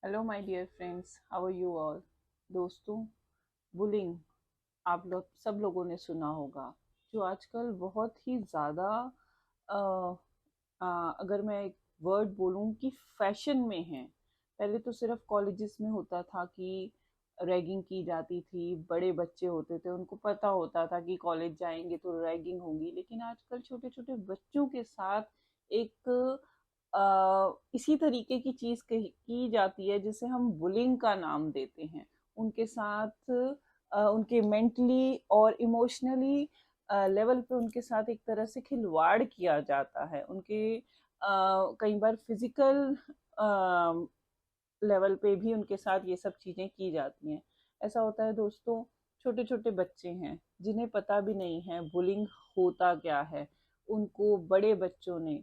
Hello my dear friends, how are you all. दोस्तों, bullying आप लोग सब लोगों ने सुना होगा, जो आजकल बहुत ही ज़्यादा अगर मैं एक वर्ड बोलूं कि फैशन में है। पहले तो सिर्फ कॉलेजेस में होता था कि रैगिंग की जाती थी, बड़े बच्चे होते थे उनको पता होता था कि कॉलेज जाएंगे तो रैगिंग होगी, लेकिन आजकल छोटे छोटे बच्चों के साथ एक इसी तरीके की चीज की जाती है जिसे हम बुलिंग का नाम देते हैं। उनके साथ उनके मेंटली और इमोशनली लेवल पे उनके साथ एक तरह से खिलवाड़ किया जाता है। उनके कई बार फिजिकल लेवल पे भी उनके साथ ये सब चीजें की जाती हैं। ऐसा होता है दोस्तों, छोटे छोटे बच्चे हैं जिन्हें पता भी नहीं है बुलिंग होता क्या है। उनको बड़े बच्चों ने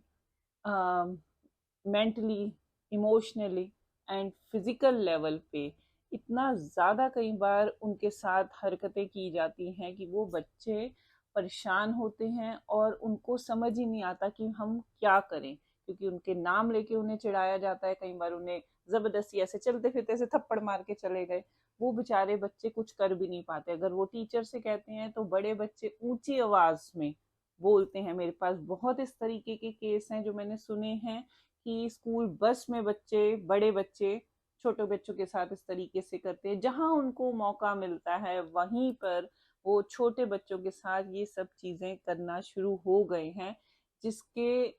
mentally, emotionally and physical level पे इतना ज़्यादा कई बार उनके साथ हरकतें की जाती हैं कि वो बच्चे परेशान होते हैं और उनको समझ ही नहीं आता कि हम क्या करें, क्योंकि उनके नाम लेके उन्हें चिढ़ाया जाता है। कई बार उन्हें ज़बरदस्ती ऐसे चलते फिरते से थप्पड़ मार के चले गए। वो बेचारे बच्चे कुछ कर भी नहीं पाते। अगर वो टीचर से कहते हैं तो बड़े बच्चे ऊंची आवाज़ में बोलते हैं। मेरे पास बहुत इस तरीके के केस हैं जो मैंने सुने हैं कि स्कूल बस में बच्चे, बड़े बच्चे छोटे बच्चों के साथ इस तरीके से करते हैं। जहां उनको मौका मिलता है वहीं पर वो छोटे बच्चों के साथ ये सब चीजें करना शुरू हो गए हैं, जिसके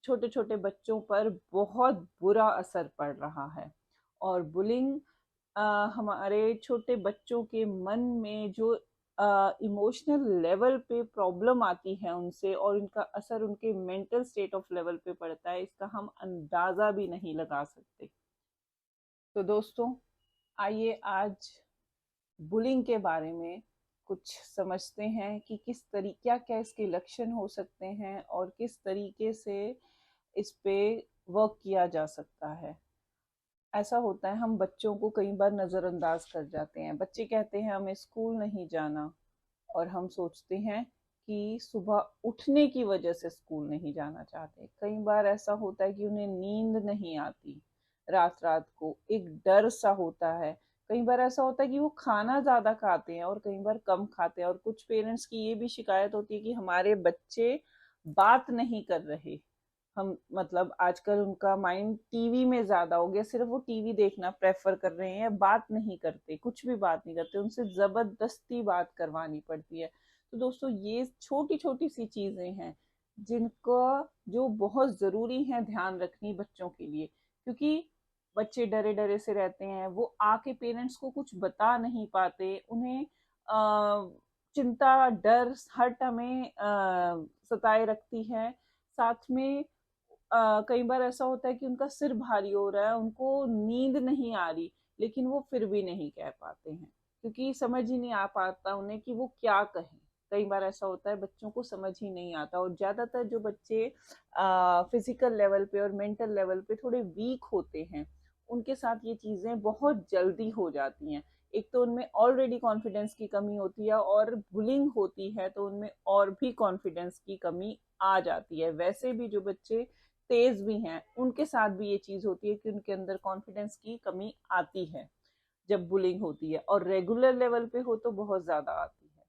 छोटे छोटे बच्चों पर बहुत बुरा असर पड़ रहा है। और बुलिंग हमारे छोटे बच्चों के मन में जो इमोशनल लेवल पे प्रॉब्लम आती है उनसे, और इनका असर उनके मेंटल स्टेट ऑफ लेवल पे पड़ता है, इसका हम अंदाजा भी नहीं लगा सकते। तो दोस्तों, आइए आज बुलिंग के बारे में कुछ समझते हैं कि किस तरीके, क्या क्या इसके लक्षण हो सकते हैं और किस तरीके से इस पे वर्क किया जा सकता है। ऐसा होता है, हम बच्चों को कई बार नज़रअंदाज कर जाते हैं। बच्चे कहते हैं हमें स्कूल नहीं जाना, और हम सोचते हैं कि सुबह उठने की वजह से स्कूल नहीं जाना चाहते। कई बार ऐसा होता है कि उन्हें नींद नहीं आती, रात रात को एक डर सा होता है। कई बार ऐसा होता है कि वो खाना ज्यादा खाते हैं और कई बार कम खाते हैं। और कुछ पेरेंट्स की ये भी शिकायत होती है कि हमारे बच्चे बात नहीं कर रहे। हम मतलब आजकल उनका माइंड टीवी में ज्यादा हो गया, सिर्फ वो टीवी देखना प्रेफर कर रहे हैं, बात नहीं करते, कुछ भी बात नहीं करते, उनसे जबरदस्ती बात करवानी पड़ती है। तो दोस्तों, ये छोटी छोटी सी चीजें हैं जिनका जो बहुत जरूरी है ध्यान रखनी बच्चों के लिए, क्योंकि बच्चे डरे डरे से रहते हैं। वो आके पेरेंट्स को कुछ बता नहीं पाते। उन्हें चिंता, डर हर समय सताए रखती है। साथ में कई बार ऐसा होता है कि उनका सिर भारी हो रहा है, उनको नींद नहीं आ रही, लेकिन वो फिर भी नहीं कह पाते हैं, क्योंकि समझ ही नहीं आ पाता उन्हें कि वो क्या कहें। कई बार ऐसा होता है बच्चों को समझ ही नहीं आता। और ज्यादातर जो बच्चे फिजिकल लेवल पे और मेंटल लेवल पे थोड़े वीक होते हैं, उनके साथ ये चीजें बहुत जल्दी हो जाती हैं। एक तो उनमें ऑलरेडी कॉन्फिडेंस की कमी होती है, और बुलिंग होती है तो उनमें और भी कॉन्फिडेंस की कमी आ जाती है। वैसे भी जो बच्चे तेज भी हैं उनके साथ भी ये चीज होती है कि उनके अंदर कॉन्फिडेंस की कमी आती है जब बुलिंग होती है, और रेगुलर लेवल पे हो तो बहुत ज्यादा आती है।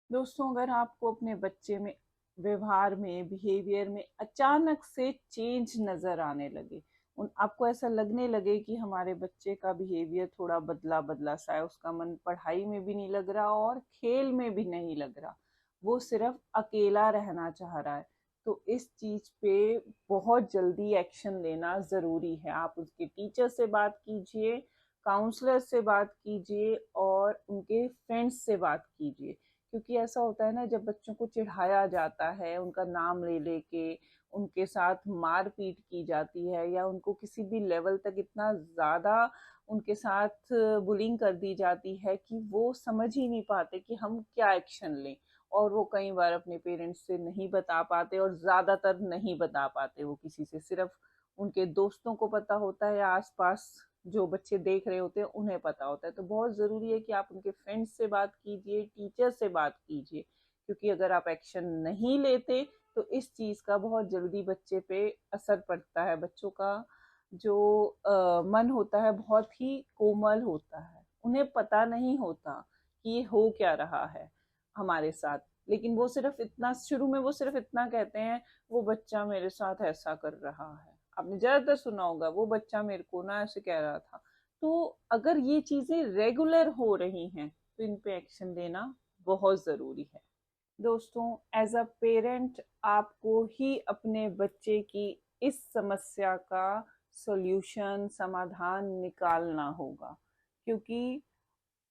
दोस्तों, अगर आपको अपने बच्चे में व्यवहार में, बिहेवियर में अचानक से चेंज नजर आने लगे, उन आपको ऐसा लगने लगे कि हमारे बच्चे का बिहेवियर थोड़ा बदला बदला सा है, उसका मन पढ़ाई में भी नहीं लग रहा और खेल में भी नहीं लग रहा, वो सिर्फ अकेला रहना चाह रहा है, तो इस चीज पे बहुत जल्दी एक्शन लेना जरूरी है। आप उसके टीचर से बात कीजिए, काउंसलर से बात कीजिए और उनके फ्रेंड्स से बात कीजिए। क्योंकि ऐसा होता है ना, जब बच्चों को चिढ़ाया जाता है, उनका नाम ले लेके उनके साथ मारपीट की जाती है, या उनको किसी भी लेवल तक इतना ज्यादा उनके साथ बुलिंग कर दी जाती है कि वो समझ ही नहीं पाते कि हम क्या एक्शन लें। और वो कई बार अपने पेरेंट्स से नहीं बता पाते, और ज्यादातर नहीं बता पाते वो किसी से। सिर्फ उनके दोस्तों को पता होता है, या आसपास जो बच्चे देख रहे होते हैं उन्हें पता होता है। तो बहुत ज़रूरी है कि आप उनके फ्रेंड्स से बात कीजिए, टीचर से बात कीजिए, क्योंकि अगर आप एक्शन नहीं लेते तो इस चीज़ का बहुत जल्दी बच्चे पे असर पड़ता है। बच्चों का जो मन होता है बहुत ही कोमल होता है। उन्हें पता नहीं होता कि ये हो क्या रहा है हमारे साथ, लेकिन वो सिर्फ इतना, शुरू में वो सिर्फ इतना कहते हैं, वो बच्चा मेरे साथ ऐसा कर रहा है। आपने ज्यादातर सुना होगा, वो बच्चा मेरे को ना ऐसे कह रहा था। तो अगर ये चीजें रेगुलर हो रही हैं तो इन पे एक्शन लेना बहुत जरूरी है। दोस्तों, एज अ पेरेंट आपको ही अपने बच्चे की इस समस्या का सॉल्यूशन, समाधान निकालना होगा। क्योंकि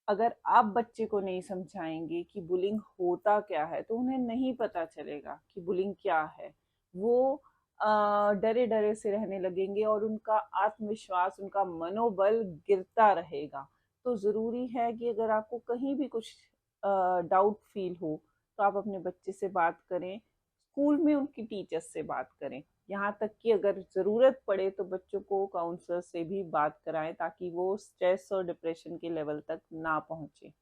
अगर आप बच्चे को नहीं समझाएंगे कि बुलिंग होता क्या है तो उन्हें नहीं पता चलेगा कि बुलिंग क्या है। वो डरे डरे से रहने लगेंगे और उनका आत्मविश्वास, उनका मनोबल गिरता रहेगा। तो ज़रूरी है कि अगर आपको कहीं भी कुछ डाउट फील हो तो आप अपने बच्चे से बात करें, स्कूल में उनकी टीचर्स से बात करें। यहाँ तक कि अगर ज़रूरत पड़े तो बच्चों को काउंसलर से भी बात कराएं ताकि वो स्ट्रेस और डिप्रेशन के लेवल तक ना पहुँचे।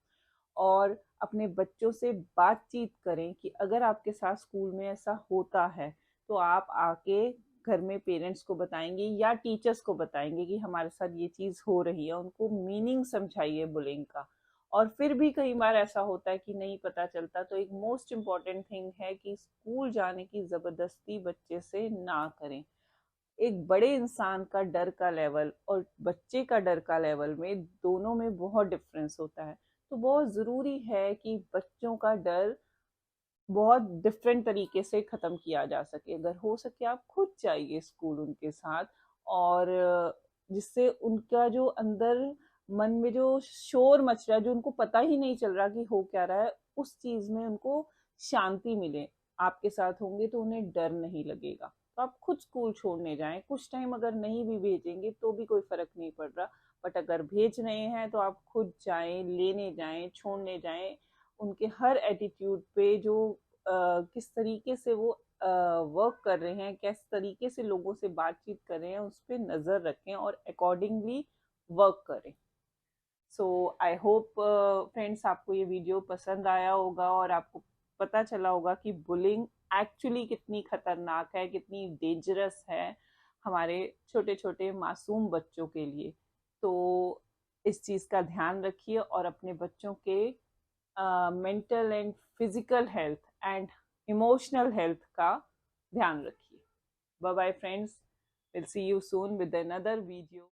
और अपने बच्चों से बातचीत करें कि अगर आपके साथ स्कूल में ऐसा होता है तो आप आके घर में पेरेंट्स को बताएंगे या टीचर्स को बताएंगे कि हमारे साथ ये चीज़ हो रही है। उनको मीनिंग समझाइए बुलिंग का। और फिर भी कई बार ऐसा होता है कि नहीं पता चलता, तो एक मोस्ट इम्पॉर्टेंट थिंग है कि स्कूल जाने की ज़बरदस्ती बच्चे से ना करें। एक बड़े इंसान का डर का लेवल और बच्चे का डर का लेवल में, दोनों में बहुत डिफरेंस होता है। तो बहुत ज़रूरी है कि बच्चों का डर बहुत डिफरेंट तरीके से ख़त्म किया जा सके। अगर हो सके आप खुद जाइए स्कूल उनके साथ, और जिससे उनका जो अंदर मन में जो शोर मच रहा है, जो उनको पता ही नहीं चल रहा कि हो क्या रहा है, उस चीज़ में उनको शांति मिले। आपके साथ होंगे तो उन्हें डर नहीं लगेगा। तो आप खुद स्कूल छोड़ने जाएं, कुछ टाइम अगर नहीं भी भेजेंगे तो भी कोई फ़र्क नहीं पड़ रहा, बट अगर भेज रहे हैं तो आप खुद जाएं, लेने जाएं, छोड़ने जाएं। उनके हर एटीट्यूड पे, जो किस तरीके से वो वर्क कर रहे हैं, किस तरीके से लोगों से बातचीत कर रहे हैं, उस पर नज़र रखें और अकॉर्डिंगली वर्क करें। सो आई होप फ्रेंड्स आपको ये वीडियो पसंद आया होगा और आपको पता चला होगा कि बुलिंग एक्चुअली कितनी खतरनाक है, कितनी डेंजरस है हमारे छोटे छोटे मासूम बच्चों के लिए। तो इस चीज़ का ध्यान रखिए और अपने बच्चों के mental and physical health and emotional health का ध्यान रखिए। Bye bye friends, will see you soon with another video.